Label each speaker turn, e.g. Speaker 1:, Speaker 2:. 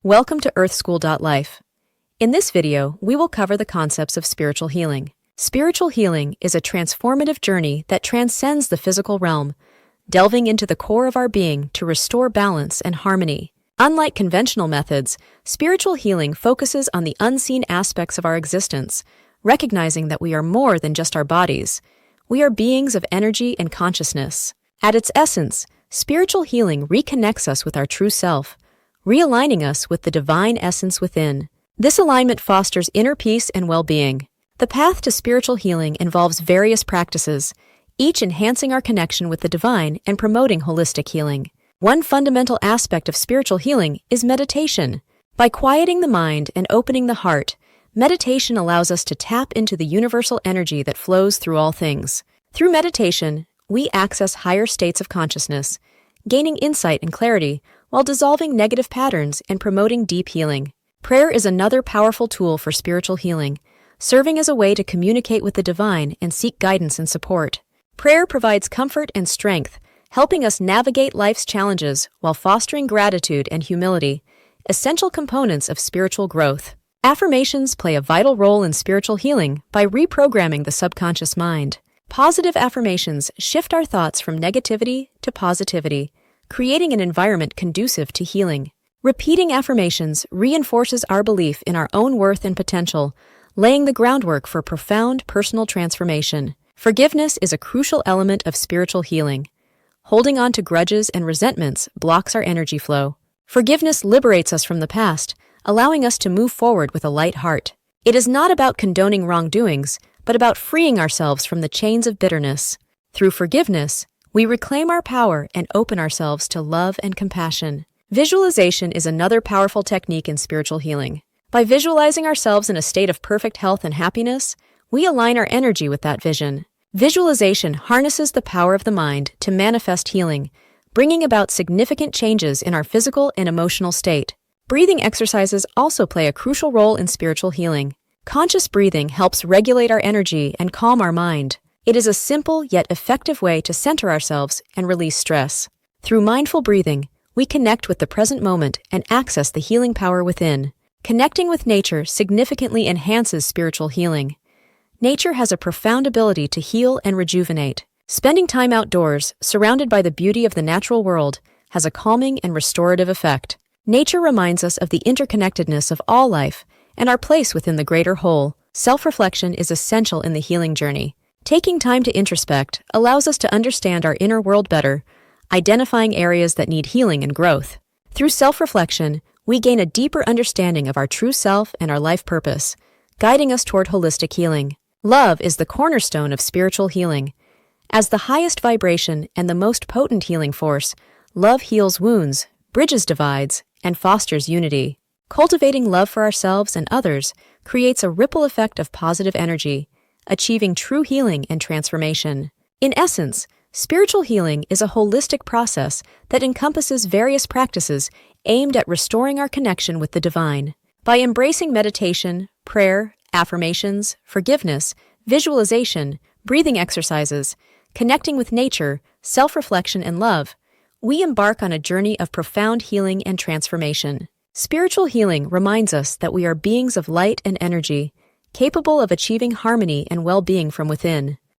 Speaker 1: Welcome to EarthSchool.life. In this video, we will cover the concepts of spiritual healing. Spiritual healing is a transformative journey that transcends the physical realm, delving into the core of our being to restore balance and harmony. Unlike conventional methods, spiritual healing focuses on the unseen aspects of our existence, recognizing that we are more than just our bodies. We are beings of energy and consciousness. At its essence, spiritual healing reconnects us with our true self, realigning us with the divine essence within. This alignment fosters inner peace and well-being. The path to spiritual healing involves various practices, each enhancing our connection with the divine and promoting holistic healing. One fundamental aspect of spiritual healing is meditation. By quieting the mind and opening the heart, meditation allows us to tap into the universal energy that flows through all things. Through meditation, we access higher states of consciousness, gaining insight and clarity while dissolving negative patterns and promoting deep healing. Prayer is another powerful tool for spiritual healing, serving as a way to communicate with the divine and seek guidance and support. Prayer provides comfort and strength, helping us navigate life's challenges while fostering gratitude and humility, essential components of spiritual growth. Affirmations play a vital role in spiritual healing by reprogramming the subconscious mind. Positive affirmations shift our thoughts from negativity to positivity, creating an environment conducive to healing. Repeating affirmations reinforces our belief in our own worth and potential, laying the groundwork for profound personal transformation. Forgiveness is a crucial element of spiritual healing. Holding on to grudges and resentments blocks our energy flow. Forgiveness liberates us from the past, allowing us to move forward with a light heart. It is not about condoning wrongdoings, but about freeing ourselves from the chains of bitterness. Through forgiveness, we reclaim our power and open ourselves to love and compassion. Visualization is another powerful technique in spiritual healing. By visualizing ourselves in a state of perfect health and happiness, we align our energy with that vision. Visualization harnesses the power of the mind to manifest healing, bringing about significant changes in our physical and emotional state. Breathing exercises also play a crucial role in spiritual healing. Conscious breathing helps regulate our energy and calm our mind. It is a simple yet effective way to center ourselves and release stress. Through mindful breathing, we connect with the present moment and access the healing power within. Connecting with nature significantly enhances spiritual healing. Nature has a profound ability to heal and rejuvenate. Spending time outdoors, surrounded by the beauty of the natural world, has a calming and restorative effect. Nature reminds us of the interconnectedness of all life and our place within the greater whole. Self-reflection is essential in the healing journey. Taking time to introspect allows us to understand our inner world better, identifying areas that need healing and growth. Through self-reflection, we gain a deeper understanding of our true self and our life purpose, guiding us toward holistic healing. Love is the cornerstone of spiritual healing. As the highest vibration and the most potent healing force, love heals wounds, bridges divides, and fosters unity. Cultivating love for ourselves and others creates a ripple effect of positive energy, achieving true healing and transformation. In essence, spiritual healing is a holistic process that encompasses various practices aimed at restoring our connection with the divine. By embracing meditation, prayer, affirmations, forgiveness, visualization, breathing exercises, connecting with nature, self-reflection, and love, we embark on a journey of profound healing and transformation. Spiritual healing reminds us that we are beings of light and energy, capable of achieving harmony and well-being from within.